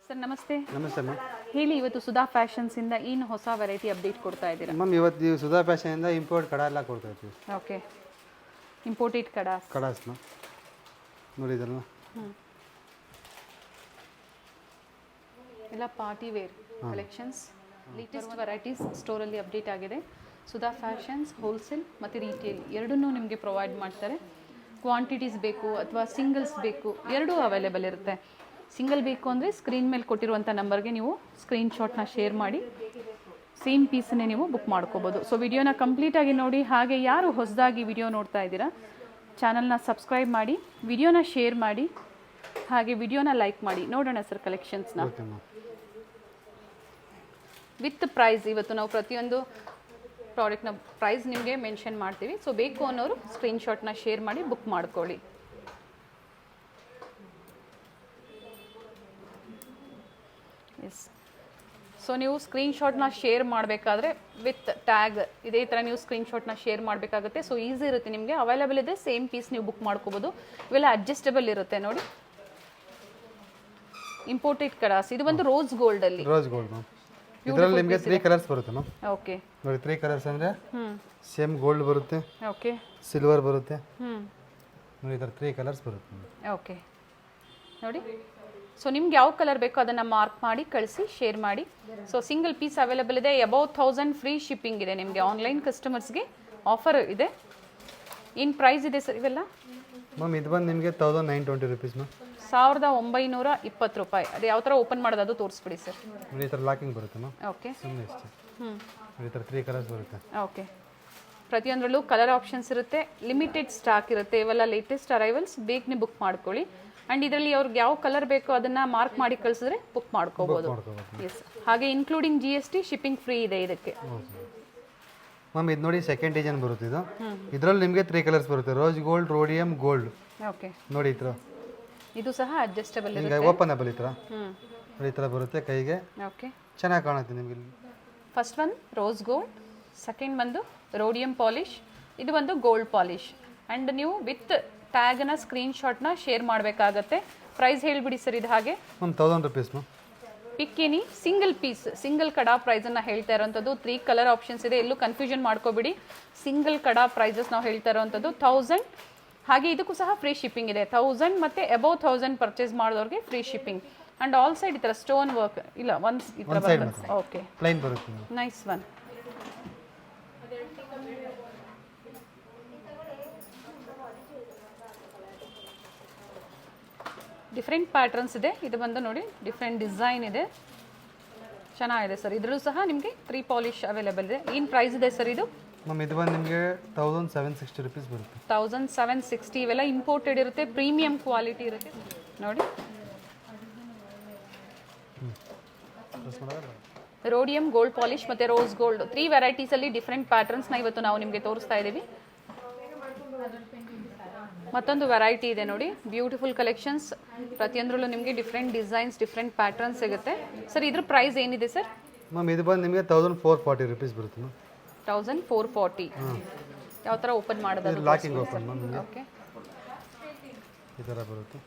Sir ನಮಸ್ತೆ. ನಮಸ್ತೆ ma'am. ಹೇಳಿ, ಇವತ್ತು ಸುಧಾ ಫ್ಯಾಷನ್ಸಿಂದ ಏನು ಹೊಸ ವೆರೈಟಿ ಅಪ್ಡೇಟ್ ಕೊಡ್ತಾ ಇದ್ದೀರಾ? ಮ್ಯಾಮ್ ಇವತ್ತು ಸುಧಾ ಫ್ಯಾಷನಿಂದ ಇಂಪೋರ್ಟ್ ಕಡ ಎಲ್ಲ ಕೊಡ್ತಾ ಇರ್ತೀವಿ. ಓಕೆ, ಇಂಪೋರ್ಟೆಡ್ ಕಡಾಸ್ ಮ್ಯಾಮ್ ನೋಡಿದ್ರಲ್ಲ, ಎಲ್ಲ party wear collections, latest varieties ಸ್ಟೋರಲ್ಲಿ ಅಪ್ಡೇಟ್ ಆಗಿದೆ. ಸುಧಾ ಫ್ಯಾಷನ್ಸ್ ಹೋಲ್ಸೇಲ್ ಮತ್ತು ರೀಟೇಲ್ ಎರಡನ್ನೂ ನಿಮಗೆ ಪ್ರೊವೈಡ್ ಮಾಡ್ತಾರೆ. ಕ್ವಾಂಟಿಟೀಸ್ ಬೇಕು ಅಥವಾ ಸಿಂಗಲ್ಸ್ ಬೇಕು, ಎರಡೂ ಅವೈಲೇಬಲ್ ಇರುತ್ತೆ. ಸಿಂಗಲ್ ಬೇಕು ಅಂದರೆ ಸ್ಕ್ರೀನ್ ಮೇಲೆ ಕೊಟ್ಟಿರುವಂಥ ನಂಬರ್ಗೆ ನೀವು ಸ್ಕ್ರೀನ್ಶಾಟ್ನ ಶೇರ್ ಮಾಡಿ ಸೇಮ್ ಪೀಸನ್ನೇ ನೀವು ಬುಕ್ ಮಾಡ್ಕೋಬೋದು. ಸೊ ವಿಡಿಯೋನ ಕಂಪ್ಲೀಟಾಗಿ ನೋಡಿ. ಹಾಗೆ ಯಾರು ಹೊಸದಾಗಿ ವಿಡಿಯೋ ನೋಡ್ತಾ ಇದ್ದೀರಾ, ಚಾನಲ್ನ ಸಬ್ಸ್ಕ್ರೈಬ್ ಮಾಡಿ, ವಿಡಿಯೋನ ಶೇರ್ ಮಾಡಿ, ಹಾಗೆ ವಿಡಿಯೋನ ಲೈಕ್ ಮಾಡಿ. ನೋಡೋಣ ಸರ್ ಕಲೆಕ್ಷನ್ಸ್ನ ವಿತ್ ಪ್ರೈಸ್. ಇವತ್ತು ನಾವು ಪ್ರತಿಯೊಂದು ಪ್ರಾಡಕ್ಟ್ನ ಪ್ರೈಸ್ ನಿಮಗೆ ಮೆನ್ಷನ್ ಮಾಡ್ತೀವಿ. ಸೊ ಬೇಕು ಅನ್ನೋರು ಸ್ಕ್ರೀನ್ಶಾಟ್ನ ಶೇರ್ ಮಾಡಿ ಬುಕ್ ಮಾಡ್ಕೊಳ್ಳಿ. ಎಸ್, ಸೊ ನೀವು ಸ್ಕ್ರೀನ್ಶಾಟ್ನ ಶೇರ್ ಮಾಡಬೇಕಾದ್ರೆ ವಿತ್ ಟ್ಯಾಗ್ ಇದೇ ಥರ ನೀವು ಸ್ಕ್ರೀನ್ಶಾಟ್ನ ಶೇರ್ ಮಾಡಬೇಕಾಗುತ್ತೆ. ಸೊ ಈಸಿ ಇರುತ್ತೆ, ನಿಮಗೆ ಅವೈಲೇಬಲ್ ಇದೆ, ಸೇಮ್ ಪೀಸ್ ನೀವು ಬುಕ್ ಮಾಡ್ಕೋಬೋದು. ಇವೆಲ್ಲ ಅಡ್ಜಸ್ಟಬಲ್ ಇರುತ್ತೆ ನೋಡಿ. ಇಂಪೋರ್ಟೆಡ್ ಕಡಾಸ್, ಇದು ಬಂದು ರೋಸ್ ಗೋಲ್ಡ್ ಅಲ್ಲಿ. Rose gold ma'am. ಇದರಲ್ಲಿ ನಿಮಗೆ 3 ಕಲರ್ಸ್ ಬರುತ್ತೆ ಮ್ಯಾಮ್. ಓಕೆ ನೋಡಿ, 3 ಕಲರ್ಸ್ ಅಂದರೆ ಸೇಮ್ ಗೋಲ್ಡ್ ಬರುತ್ತೆ, ಓಕೆ ಸಿಲ್ವರ್ ಬರುತ್ತೆ. ನೋಡಿ, ಇದರ 3 ಕಲರ್ಸ್ ಬರುತ್ತೆ. ಓಕೆ ನೋಡಿ, ಸೊ ನಿಮ್ಗೆ ಯಾವ ಕಲರ್ ಬೇಕೋ ಅದನ್ನು ಮಾರ್ಕ್ ಮಾಡಿ ಕಳಿಸಿ, ಶೇರ್ ಮಾಡಿ. ಸೊ ಸಿಂಗಲ್ ಪೀಸ್ ಅವೈಲೇಬಲ್ ಇದೆ. ಅಬೌವ್ 1000 ಫ್ರೀ ಶಿಪ್ಪಿಂಗ್ ಇದೆ ನಿಮಗೆ. ಆನ್ಲೈನ್ ಕಸ್ಟಮರ್ಸ್ಗೆ ಆಫರ್ ಇದೆ. ಏನು ಪ್ರೈಸ್ ಇದೆ ಸರ್ ಇವೆಲ್ಲ? ಮ್ಯಾಮ್ ಇದು ಬಂದು ನಿಮಗೆ 1920 ರುಪೀಸ್ ಮ್ಯಾಮ್. 1920 ರೂಪಾಯಿ. ಅದು ಯಾವ ಥರ ಓಪನ್ ಮಾಡೋದು ಅದು ತೋರಿಸ್ಬಿಡಿ ಸರ್. ನೋಡಿ, ಈ ಥರ ಲಾಕಿಂಗ್ ಬರುತ್ತೆ ಮ್ಯಾಮ್. ಓಕೆ, ಸುಮ್ಮನೆ ಇಷ್ಟೇ. ನೋಡಿ, ಈ ಥರ 3 ಕಲರ್ಸ್ ಬರುತ್ತೆ. ಓಕೆ, ಪ್ರತಿಯೊಂದರಲ್ಲೂ ಕಲರ್ ಆಪ್ಷನ್ಸ್ ಇರುತ್ತೆ. ಲಿಮಿಟೆಡ್ ಸ್ಟಾಕ್ ಇರುತ್ತೆ. ಇವೆಲ್ಲ ಲೇಟೆಸ್ಟ್ ಅರೈವಲ್ಸ್. ಬೇಗನೆ ಬುಕ್ ಮಾಡ್ಕೊಳ್ಳಿ. ಆ್ಯಂಡ್ ಇದರಲ್ಲಿ ಅವ್ರಿಗೆ ಯಾವ ಕಲರ್ ಬೇಕೋ ಅದನ್ನು ಮಾರ್ಕ್ ಮಾಡಿ ಕಳಿಸಿದ್ರೆ ಬುಕ್ ಮಾಡ್ಕೋಬೋದು. ಎಸ್, ಹಾಗೆ ಇನ್ಕ್ಲೂಡಿಂಗ್ GST, ಶಿಪ್ಪಿಂಗ್ ಫ್ರೀ ಇದೆ ಇದಕ್ಕೆ. ಮ್ಯಾಮ್ ಇದು ನೋಡಿ, ಸೆಕೆಂಡ್ ಡಿಸೈನ್ ಬರುತ್ತೆ. ಇದು ಇದರಲ್ಲಿ ನಿಮಗೆ 3 ಕಲರ್ಸ್ ಬರುತ್ತೆ. Rose gold, rhodium gold. Okay, ನೋಡಿ ಈ ಥರ. ಇದು ಸಹ ಅಡ್ಜಸ್ಟಬಲ್ ನಿಮಗೆ ಇರುತ್ತೆ. ಓಪನಬಲ್ ಈ ಥರ. ನೋಡಿ, ಈ ಥರ ಬರುತ್ತೆ ಕೈಗೆ. ಓಕೆ, ಚೆನ್ನಾಗಿ ಕಾಣುತ್ತೆ ನಿಮಗೆ. ಫಸ್ಟ್ ಒಂದು ರೋಸ್ ಗೋಲ್ಡ್, ಸೆಕೆಂಡ್ ಬಂದು ರೋಡಿಯಂ ಪಾಲಿಶ್, ಇದು ಒಂದು ಗೋಲ್ಡ್ ಪಾಲಿಶ್. ಆ್ಯಂಡ್ ನೀವು ವಿತ್ ಟ್ಯಾಗ್ನ ಸ್ಕ್ರೀನ್ಶಾಟ್ನ ಶೇರ್ ಮಾಡಬೇಕಾಗತ್ತೆ. ಪ್ರೈಸ್ ಹೇಳಿಬಿಡಿ ಸರ್. ಇದು ಹಾಗೆ ಮ್ಯಾಮ್ 1000 ರುಪೀಸ್ ಮ್ಯಾಮ್. ಪಿಕ್ಕಿನಿ ಸಿಂಗಲ್ ಪೀಸ್, ಸಿಂಗಲ್ ಕಡಾ ಪ್ರೈಸನ್ನು ಹೇಳ್ತಾ ಇರೋವಂಥದ್ದು. 3 ಕಲರ್ ಆಪ್ಷನ್ಸ್ ಇದೆ, ಎಲ್ಲೂ ಕನ್ಫ್ಯೂಷನ್ ಮಾಡ್ಕೋಬಿಡಿ. ಸಿಂಗಲ್ ಕಡಾ ಪ್ರೈಸಸ್ ನಾವು ಹೇಳ್ತಾ ಇರೋವಂಥದ್ದು 1000. ಹಾಗೆ ಇದಕ್ಕೂ ಸಹ ಫ್ರೀ ಶಿಪ್ಪಿಂಗ್ ಇದೆ. 1000 ಮತ್ತು ಅಬೌವ್ 1000 ಪರ್ಚೇಸ್ ಮಾಡಿದವ್ರಿಗೆ free shipping. And all side ಈ ಥರ ಸ್ಟೋನ್ ವರ್ಕ್ ಇಲ್ಲ, ಒನ್ಸ್ ಈ ಥರ ಬರುತ್ತೆ. ಓಕೆ, ಪ್ಲೈನ್ ಬರುತ್ತೆ. Nice one. ಡಿಫ್ರೆಂಟ್ ಪ್ಯಾಟ್ರನ್ಸ್ ಇದೆ. ಇದು ಬಂದು ನೋಡಿ, ಡಿಫ್ರೆಂಟ್ ಡಿಸೈನ್ ಇದೆ, ಚೆನ್ನಾಗಿದೆ ಸರ್. ಇದರಲ್ಲೂ ಸಹ ನಿಮಗೆ 3 ಪಾಲಿಶ್ ಅವೈಲೇಬಲ್ ಇದೆ. ಏನು ಪ್ರೈಸ್ ಇದೆ ಸರ್ ಇದು? ಮ್ಯಾಮ್ ಇದು ಬಂದು ನಿಮಗೆ 1760 ರುಪೀಸ್ ಬರುತ್ತೆ. 1760. ಇವೆಲ್ಲ ಇಂಪೋರ್ಟೆಡ್ ಇರುತ್ತೆ, ಪ್ರೀಮಿಯಂ ಕ್ವಾಲಿಟಿ ಇರುತ್ತೆ ನೋಡಿ. ರೋಡಿಯಂ ಗೋಲ್ಡ್ ಪಾಲಿಶ್ ಮತ್ತು ರೋಸ್ ಗೋಲ್ಡ್ 3 ವೆರೈಟೀಸಲ್ಲಿ ಡಿಫ್ರೆಂಟ್ ಪ್ಯಾಟರ್ನ್ಸ್ನ ಇವತ್ತು ನಾವು ನಿಮಗೆ ತೋರಿಸ್ತಾ ಇದ್ದೀವಿ. ಮತ್ತೊಂದು ವೆರೈಟಿ ಇದೆ ನೋಡಿ, ಬ್ಯೂಟಿಫುಲ್ ಕಲೆಕ್ಷನ್ಸ್. ಪ್ರತಿಯೊಂದರಲ್ಲೂ ನಿಮಗೆ ಡಿಫ್ರೆಂಟ್ ಡಿಸೈನ್ಸ್, ಡಿಫ್ರೆಂಟ್ ಪ್ಯಾಟರ್ನ್ಸ್ ಸಿಗುತ್ತೆ. ಸರ್ ಇದ್ರ ಪ್ರೈಸ್ ಏನಿದೆ ಸರ್? ಮ್ಯಾಮ್ ಇದು ಬಂದು ನಿಮಗೆ 1440 ರುಪೀಸ್ ಬರುತ್ತೆ ಮ್ಯಾಮ್. 1440. ಯಾವ ಥರ ಓಪನ್ ಮಾಡೋದು? Locking open ma'am. ಓಕೆ, ಈ ಥರ ಬರುತ್ತೆ,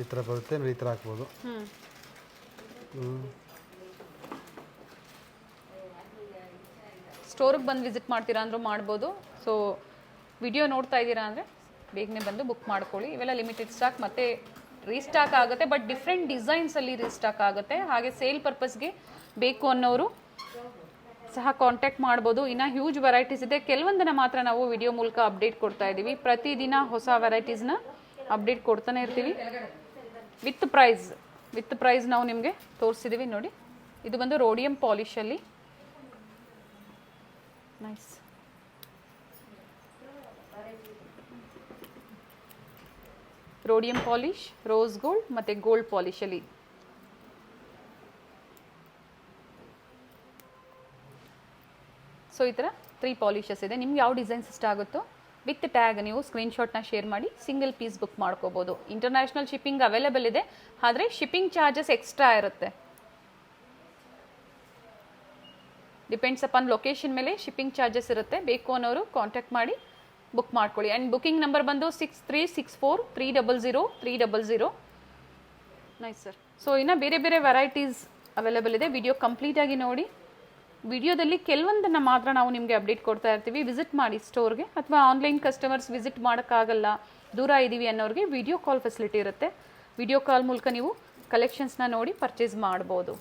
ಈ ಥರ ಬರುತ್ತೆ. ಈ ಥರ ಹಾಕ್ಬೋದು. ಸ್ಟೋರಿಗೆ ಬಂದು ವಿಸಿಟ್ ಮಾಡ್ತೀರಾ ಅಂದರೂ ಮಾಡ್ಬೋದು. ಸೊ ವಿಡಿಯೋ ನೋಡ್ತಾ ಇದ್ದೀರಾ ಅಂದರೆ ಬೇಗನೆ ಬಂದು ಬುಕ್ ಮಾಡ್ಕೊಳ್ಳಿ. ಇವೆಲ್ಲ ಲಿಮಿಟೆಡ್ ಸ್ಟಾಕ್, ಮತ್ತು ರೀಸ್ಟಾಕ್ ಆಗುತ್ತೆ, ಬಟ್ ಡಿಫ್ರೆಂಟ್ ಡಿಸೈನ್ಸಲ್ಲಿ ರೀಸ್ಟಾಕ್ ಆಗುತ್ತೆ. ಹಾಗೆ ಸೇಲ್ ಪರ್ಪಸ್ಗೆ ಬೇಕು ಅನ್ನೋರು ಸಹ ಕಾಂಟ್ಯಾಕ್ಟ್ ಮಾಡ್ಬೋದು. ಇನ್ನು ಹ್ಯೂಜ್ ವೆರೈಟೀಸ್ ಇದೆ. ಕೆಲವೊಂದನ್ನು ಮಾತ್ರ ನಾವು ವಿಡಿಯೋ ಮೂಲಕ ಅಪ್ಡೇಟ್ ಕೊಡ್ತಾ ಇದ್ದೀವಿ. ಪ್ರತಿದಿನ ಹೊಸ ವೆರೈಟೀಸ್ನ ಅಪ್ಡೇಟ್ ಕೊಡ್ತಾನೆ ಇರ್ತೀವಿ. ವಿತ್ ಪ್ರೈಸ್ ನಾವು ನಿಮಗೆ ತೋರಿಸಿದ್ದೀವಿ ನೋಡಿ. ಇದು ಬಂದು ರೋಡಿಯಂ ಪಾಲಿಶಲ್ಲಿ. ನೈಸ್. ರೋಡಿಯಂ ಪಾಲಿಶ್, ರೋಸ್ ಗೋಲ್ಡ್ ಮತ್ತು ಗೋಲ್ಡ್ ಪಾಲಿಶಲ್ಲಿ. ಸೊ ಈ ಥರ 3 ಪಾಲಿಶಸ್ ಇದೆ. ನಿಮ್ಗೆ ಯಾವ ಡಿಸೈನ್ಸ್ ಇಷ್ಟ ಆಗುತ್ತೋ ವಿತ್ ಟ್ಯಾಗ್ ನೀವು ಸ್ಕ್ರೀನ್ಶಾಟ್ನ ಶೇರ್ ಮಾಡಿ ಸಿಂಗಲ್ ಪೀಸ್ ಬುಕ್ ಮಾಡ್ಕೋಬೋದು. ಇಂಟರ್ನ್ಯಾಷನಲ್ ಶಿಪ್ಪಿಂಗ್ ಅವೈಲೇಬಲ್ ಇದೆ, ಆದರೆ ಶಿಪ್ಪಿಂಗ್ ಚಾರ್ಜಸ್ ಎಕ್ಸ್ಟ್ರಾ ಇರುತ್ತೆ. ಡಿಪೆಂಡ್ಸ್ ಅಪಾನ್ ಲೊಕೇಶನ್ ಮೇಲೆ ಶಿಪ್ಪಿಂಗ್ ಚಾರ್ಜಸ್ ಇರುತ್ತೆ. ಬೇಕು ಅನ್ನೋರು ಕಾಂಟ್ಯಾಕ್ಟ್ ಮಾಡಿ ಬುಕ್ ಮಾಡ್ಕೊಳ್ಳಿ. ಆ್ಯಂಡ್ ಬುಕಿಂಗ್ ನಂಬರ್ ಬಂದು 6364 300 300. Nice sir. ಸೊ ಇನ್ನು ಬೇರೆ ಬೇರೆ ವೆರೈಟೀಸ್ ಅವೈಲೇಬಲ್ ಇದೆ. ವಿಡಿಯೋ ಕಂಪ್ಲೀಟಾಗಿ ನೋಡಿ. ವಿಡಿಯೋದಲ್ಲಿ ಕೆಲವೊಂದನ್ನು ಮಾತ್ರ ನಾವು ನಿಮಗೆ ಅಪ್ಡೇಟ್ ಕೊಡ್ತಾ ಇರ್ತೀವಿ. ವಿಸಿಟ್ ಮಾಡಿ ಸ್ಟೋರ್ಗೆ, ಅಥವಾ ಆನ್ಲೈನ್ ಕಸ್ಟಮರ್ಸ್ ವಿಸಿಟ್ ಮಾಡೋಕ್ಕಾಗಲ್ಲ, ದೂರ ಇದ್ದೀವಿ ಅನ್ನೋರಿಗೆ ವಿಡಿಯೋ ಕಾಲ್ ಫೆಸಿಲಿಟಿ ಇರುತ್ತೆ. ವಿಡಿಯೋ ಕಾಲ್ ಮೂಲಕ ನೀವು ಕಲೆಕ್ಷನ್ಸ್ನ ನೋಡಿ ಪರ್ಚೇಸ್ ಮಾಡ್ಬೋದು.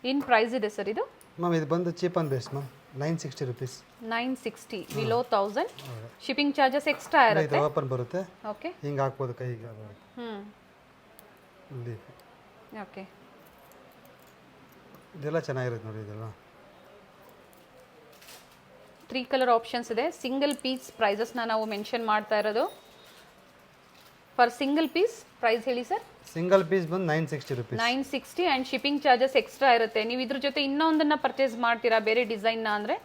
ಏನು ಪ್ರೈಸ್ ಇದೆ ಸರ್ ಇದು? ಮ್ಯಾಮ್ ಇದು ಬಂದು cheap and best ma'am, 960 rupees. 960 below 1000. Shipping charges extra ಇರುತ್ತೆ. ಓಪನ್ ಬರುತ್ತೆ, ಓಕೆ. ಹಿಂಗೆ ಹಾಕ್ಬೋದು ಕೈಗೆ. ಇಲ್ಲಿ ಓಕೆ. ಇದೆಲ್ಲ ಚೆನ್ನಾಗಿರುತ್ತೆ ನೋಡಿ. ಇದೆಲ್ಲ 3 ಕಲರ್ ಆಪ್ಷನ್ಸ್ ಇದೆ. ಸಿಂಗಲ್ ಪೀಸ್ ಪ್ರೈಸಸ್ನ ನಾವು ಮೆನ್ಷನ್ ಮಾಡ್ತಾ ಇರೋದು. ಫಾರ್ ಸಿಂಗಲ್ ಪೀಸ್ ಪ್ರೈಸ್ ಹೇಳಿ ಸರ್. ಸಿಂಗಲ್ ಪೀಸ್ ಬಂದು 960 rupees. 960 and shipping charges extra ಇರುತ್ತೆ. ನೀವು ಇದ್ರ ಜೊತೆ ಇನ್ನೊಂದನ್ನು ಪರ್ಚೇಸ್ ಮಾಡ್ತೀರಾ ಬೇರೆ ಡಿಸೈನ್ನ ಅಂದರೆ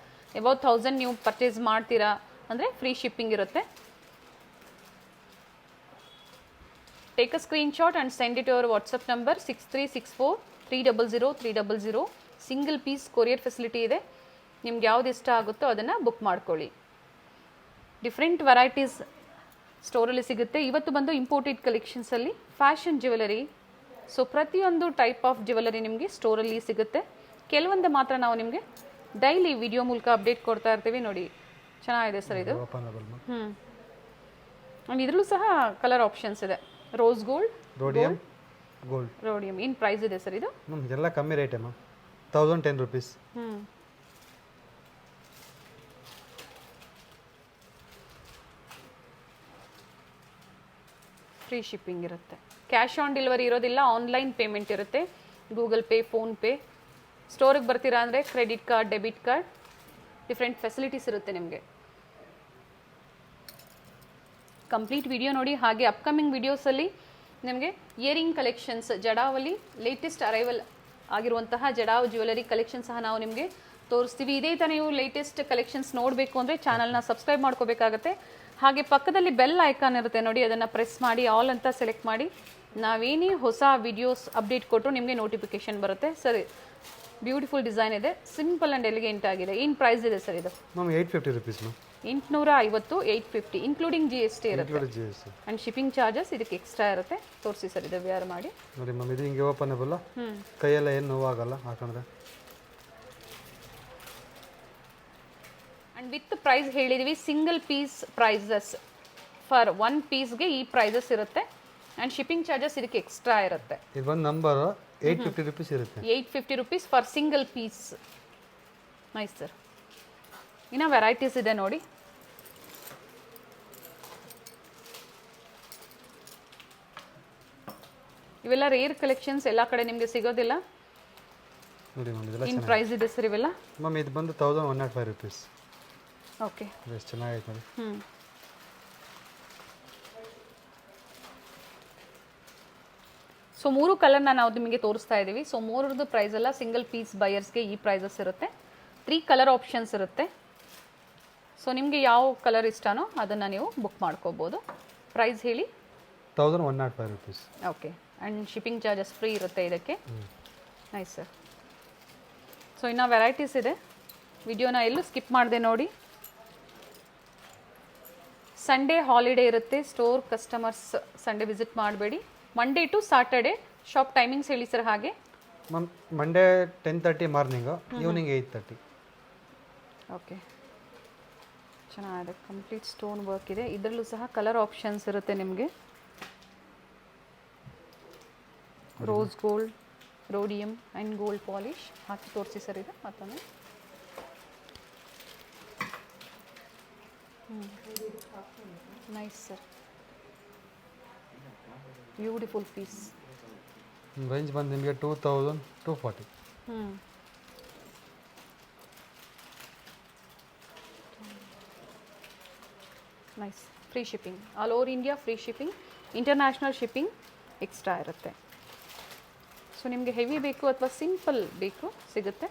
ಅಬೌಟ್ 1000 ನೀವು ಪರ್ಚೇಸ್ ಮಾಡ್ತೀರಾ ಅಂದರೆ ಫ್ರೀ ಶಿಪ್ಪಿಂಗ್ ಇರುತ್ತೆ. Take a screenshot and send it your WhatsApp number 6364300300. Single piece courier facility ಇದೆ. ನಿಮ್ಗೆ ಯಾವ್ದು ಇಷ್ಟ ಆಗುತ್ತೋ ಅದನ್ನು ಬುಕ್ ಮಾಡ್ಕೊಳ್ಳಿ. ಡಿಫ್ರೆಂಟ್ ವೆರೈಟೀಸ್ ಸ್ಟೋರಲ್ಲಿ ಸಿಗುತ್ತೆ. ಇವತ್ತು ಬಂದು ಇಂಪೋರ್ಟೆಡ್ ಕಲೆಕ್ಷನ್ಸಲ್ಲಿ ಫ್ಯಾಷನ್ ಜ್ಯುವೆಲರಿ. ಸೊ ಪ್ರತಿಯೊಂದು ಟೈಪ್ ಆಫ್ ಜ್ಯುವೆಲರಿ ನಿಮಗೆ ಸ್ಟೋರಲ್ಲಿ ಸಿಗುತ್ತೆ. ಕೆಲವೊಂದು ಮಾತ್ರ ನಾವು ನಿಮಗೆ ಡೈಲಿ ವಿಡಿಯೋ ಮೂಲಕ ಅಪ್ಡೇಟ್ ಕೊಡ್ತಾ ಇರ್ತೀವಿ. ನೋಡಿ ಚೆನ್ನಾಗಿದೆ ಸರ್ ಇದು. ಆ್ಯಂಡ್ ಇದರಲ್ಲೂ ಸಹ ಕಲರ್ ಆಪ್ಷನ್ಸ್ ಇದೆ. Rose gold, rhodium gold. Rhodium ಏನು ಪ್ರೈಸ್ ಇದೆ ಸರ್ ಇದು? ಎಲ್ಲ ಕಮ್ಮಿ ರೇಟೇ ಮ್ಯಾಮ್, 1010 ರುಪೀಸ್. ಫ್ರೀ ಶಿಪ್ಪಿಂಗ್ ಇರುತ್ತೆ. ಕ್ಯಾಶ್ ಆನ್ ಡೆಲಿವರಿ ಇರೋದಿಲ್ಲ, ಆನ್ಲೈನ್ ಪೇಮೆಂಟ್ ಇರುತ್ತೆ. Google Pay, PhonePe. ಸ್ಟೋರಿಗೆ ಬರ್ತೀರಾ ಅಂದರೆ credit card, debit card, different facilities ಇರುತ್ತೆ ನಿಮಗೆ. ಕಂಪ್ಲೀಟ್ ವಿಡಿಯೋ ನೋಡಿ. ಹಾಗೆ ಅಪ್ಕಮಿಂಗ್ ವಿಡಿಯೋಸಲ್ಲಿ ನಿಮಗೆ ಇಯರಿಂಗ್ ಕಲೆಕ್ಷನ್ಸ್, ಜಡಾವಲ್ಲಿ ಲೇಟೆಸ್ಟ್ ಅರೈವಲ್ ಆಗಿರುವಂತಹ ಜಡಾವ್ ಜ್ಯುವೆಲರಿ ಕಲೆಕ್ಷನ್ ಸಹ ನಾವು ನಿಮಗೆ ತೋರಿಸ್ತೀವಿ. ಇದೇ ಥರ ನೀವು ಲೇಟೆಸ್ಟ್ ಕಲೆಕ್ಷನ್ಸ್ ನೋಡಬೇಕು ಅಂದರೆ ಚಾನಲ್ನ ಸಬ್ಸ್ಕ್ರೈಬ್ ಮಾಡ್ಕೋಬೇಕಾಗತ್ತೆ. ಹಾಗೆ ಪಕ್ಕದಲ್ಲಿ ಬೆಲ್ ಐಕಾನ್ ಇರುತ್ತೆ ನೋಡಿ, ಅದನ್ನು ಪ್ರೆಸ್ ಮಾಡಿ ಆಲ್ ಅಂತ ಸೆಲೆಕ್ಟ್ ಮಾಡಿ. ನಾವೇನೇ ಹೊಸ ವಿಡಿಯೋಸ್ ಅಪ್ಡೇಟ್ ಕೊಟ್ಟರು ನಿಮಗೆ ನೋಟಿಫಿಕೇಶನ್ ಬರುತ್ತೆ. ಸರಿ, ಬ್ಯೂಟಿಫುಲ್ ಡಿಸೈನ್ ಇದೆ, ಸಿಂಪಲ್ ಆ್ಯಂಡ್ ಎಲಿಗೆಂಟ್ ಆಗಿದೆ. ಏನು ಪ್ರೈಸ್ ಇದೆ ಸರ್ ಇದು? Ma'am 850 rupees ma'am. 850, 850 including GST ಇರುತ್ತೆ. GST ಆ್ಯಂಡ್ ಶಿಪ್ಪಿಂಗ್ ಚಾರ್ಜಸ್ ಇದಕ್ಕೆ ಎಕ್ಸ್ಟ್ರಾ ಇರುತ್ತೆ. ತೋರಿಸಿ ಸರ್ ಇದು ವೇರ್ ಮಾಡಿ ನೋಡಿ ಮ್ಯಾಮ್. ಇದು ಹಿಂಗೆ ಓಪನಬಲ್, ಕೈಯೆಲ್ಲ ಏನು ನೋವಾಗಲ್ಲ ಹಾಕೊಂಡ್ರೆ. ಆ್ಯಂಡ್ ವಿತ್ ಪ್ರೈಸ್ ಹೇಳಿದ್ವಿ. ಸಿಂಗಲ್ ಪೀಸ್ ಪ್ರೈಸಸ್ ಫಾರ್ 1 ಪೀಸ್ಗೆ ಈ ಪ್ರೈಸಸ್ ಇರುತ್ತೆ. ಆ್ಯಂಡ್ ಶಿಪ್ಪಿಂಗ್ ಚಾರ್ಜಸ್ ಇದಕ್ಕೆ ಎಕ್ಸ್ಟ್ರಾ ಇರುತ್ತೆ. ಇದು ಒಂದು ನಂಬರು 850 ರುಪೀಸ್ ಇರುತ್ತೆ. 850 rupees for single piece. Nice sir. ಇನ್ನು ವೆರೈಟೀಸ್ ಇದೆ ನೋಡಿ. ಇವೆಲ್ಲ ರೇರ್ ಕಲೆಕ್ಷನ್ಸ್, ಎಲ್ಲ ಕಡೆ ನಿಮಗೆ ಸಿಗೋದಿಲ್ಲ. ನೋಡಿ ಮ್ಯಾಮ್ ಇದೆಲ್ಲ ಏನು ಪ್ರೈಸ್ ಇದೆ ಸರ್ ಇವೆಲ್ಲ? ಮ್ಯಾಮ್ ಇದು ಬಂದು 1105 ರುಪೀಸ್. ಓಕೆ. ಎಷ್ಟು ಚೆನ್ನಾಗೈತೆ ನೋಡಿ. ಸೊ 3 ಕಲರ್ನ ನಾವು ನಿಮಗೆ ತೋರಿಸ್ತಾ ಇದ್ದೀವಿ. ಸೊ 3ರದ್ದು ಪ್ರೈಸ್ ಎಲ್ಲ ಸಿಂಗಲ್ ಪೀಸ್ ಬಯರ್ಸ್ಗೆ ಈ ಪ್ರೈಸಸ್ ಇರುತ್ತೆ. 3 ಕಲರ್ ಆಪ್ಷನ್ಸ್ ಇರುತ್ತೆ. ಸೊ ನಿಮಗೆ ಯಾವ ಕಲರ್ ಇಷ್ಟನೋ ಅದನ್ನು ನೀವು ಬುಕ್ ಮಾಡ್ಕೋಬೋದು. ಪ್ರೈಸ್ ಹೇಳಿ. 1105 rupees. Okay. And shipping charges free ಇರುತ್ತೆ ಇದಕ್ಕೆ. Nice sir. ಸೊ ಇನ್ನು ವೆರೈಟೀಸ್ ಇದೆ. ವಿಡಿಯೋನ ಎಲ್ಲೂ ಸ್ಕಿಪ್ ಮಾಡಿದೆ ನೋಡಿ. ಸಂಡೇ ಹಾಲಿಡೇ ಇರುತ್ತೆ. ಸ್ಟೋರ್ ಕಸ್ಟಮರ್ಸ್ ಸಂಡೇ ವಿಸಿಟ್ ಮಾಡಬೇಡಿ. Monday to Saturday shop timings ಹೇಳಿ ಸರ್. ಹಾಗೆ ma'am Monday 10:30 morning, evening 8:30. Okay. ಚೆನ್ನಾಗಿದೆ. ಕಂಪ್ಲೀಟ್ ಸ್ಟೋನ್ ವರ್ಕ್ ಇದೆ. ಇದರಲ್ಲೂ ಸಹ ಕಲರ್ ಆಪ್ಷನ್ಸ್ ಇರುತ್ತೆ ನಿಮಗೆ. Rose gold, rhodium and gold polish ಹಾಕಿ ತೋರಿಸಿ ಸರ್ ಇದು ಮತ್ತೊಮ್ಮೆ. Nice sir. Beautiful piece. Range ಬಂದು ನಿಮಗೆ 2240. Nice. Free shipping, all over India free shipping. International shipping extra ಇರುತ್ತೆ. ಸೊ ನಿಮಗೆ ಹೆವಿ ಬೇಕು ಅಥವಾ ಸಿಂಪಲ್ ಬೇಕು ಸಿಗುತ್ತೆ.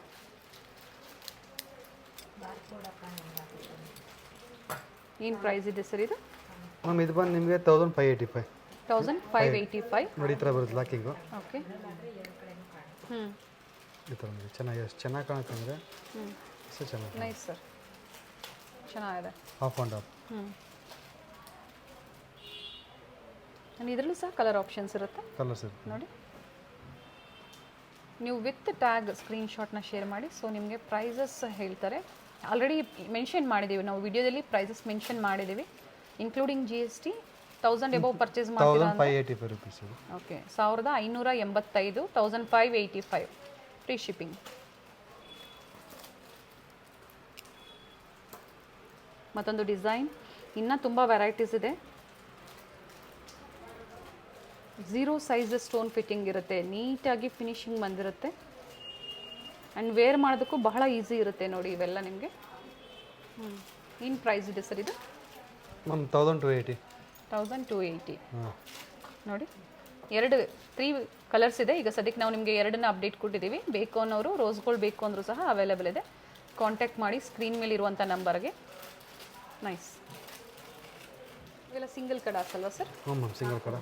ಏನು ಪ್ರೈಸ್ ಇದೆ ಸರ್ ಇದು? ಮ್ಯಾಮ್ ಇದು ಬಂದು ನಿಮಗೆ 1585. 1585. ನೋಡಿ ಈ ಥರ ಬರುತ್ತೆ ಲಾಕಿಂಗು. ಓಕೆ. ಈ ಥರ ನೋಡಿ ಚೆನ್ನಾಗಿ, ಎಷ್ಟು ಚೆನ್ನಾಗಿ ಕಾಣುತ್ತೆ ಅಂದರೆ ಅಷ್ಟು ಚೆನ್ನಾಗಿ. Nice sir. ಚೆನ್ನಾಗಿದೆ. Off and off. ಆ್ಯಂಡ್ ಇದರಲ್ಲೂ ಸಹ ಕಲರ್ ಆಪ್ಷನ್ಸ್ ಇರುತ್ತೆ ಕಲರ್ಸ್ ಇರುತ್ತೆ. ನೋಡಿ. ನೀವು ವಿತ್ ಟ್ಯಾಗ್ ಸ್ಕ್ರೀನ್ಶಾಟ್ನ ಶೇರ್ ಮಾಡಿ. ಸೊ ನಿಮಗೆ ಪ್ರೈಸಸ್ ಹೇಳ್ತಾರೆ. ಆಲ್ರೆಡಿ ಮೆನ್ಷನ್ ಮಾಡಿದ್ದೀವಿ ನಾವು ವಿಡಿಯೋದಲ್ಲಿ, ಪ್ರೈಸಸ್ ಮೆನ್ಷನ್ ಮಾಡಿದ್ದೀವಿ ಇನ್ಕ್ಲೂಡಿಂಗ್ GST. 1000 ಎಬವ್ ಪರ್ಚೇಸ್ ಮಾಡ್ತೀರಾ 1585 ರುಪೀಸ್. Okay, 1585, 1585 free shipping. ಮತ್ತೊಂದು ಡಿಸೈನ್, ಇನ್ನೂ ತುಂಬ ವೆರೈಟೀಸ್ ಇದೆ. 0 ಸೈಜ್ ಸ್ಟೋನ್ ಫಿಟ್ಟಿಂಗ್ ಇರುತ್ತೆ, ನೀಟಾಗಿ ಫಿನಿಶಿಂಗ್ ಬಂದಿರುತ್ತೆ ಆ್ಯಂಡ್ ವೇರ್ ಮಾಡೋದಕ್ಕೂ ಬಹಳ ಈಸಿ ಇರುತ್ತೆ ನೋಡಿ ಇವೆಲ್ಲ ನಿಮಗೆ. ಏನು ಪ್ರೈಸ್ ಇದೆ ಸರ್ ಇದು? ಮ್ಯಾಮ್ 1280. 1280 ನೋಡಿ. 3 ಕಲರ್ಸ್ ಇದೆ. ಈಗ ಸದ್ಯಕ್ಕೆ ನಾವು ನಿಮಗೆ 2ನ್ನ ಅಪ್ಡೇಟ್ ಕೊಟ್ಟಿದ್ದೀವಿ. ಬೇಕು ಅನ್ನೋರು ರೋಸ್ಗಳು ಬೇಕು ಅಂದರೂ ಸಹ ಅವೈಲೇಬಲ್ ಇದೆ. ಕಾಂಟ್ಯಾಕ್ಟ್ ಮಾಡಿ ಸ್ಕ್ರೀನ್ ಮೇಲೆ ಇರುವಂಥ ನಂಬರ್ಗೆ. ನೈಸ್. ಇವೆಲ್ಲ ಸಿಂಗಲ್ ಕಡಾಸ್ ಅಲ್ವಾ ಸರ್? ಹ್ಞೂ ಮ್ಯಾಮ್, ಸಿಂಗಲ್ ಕಡ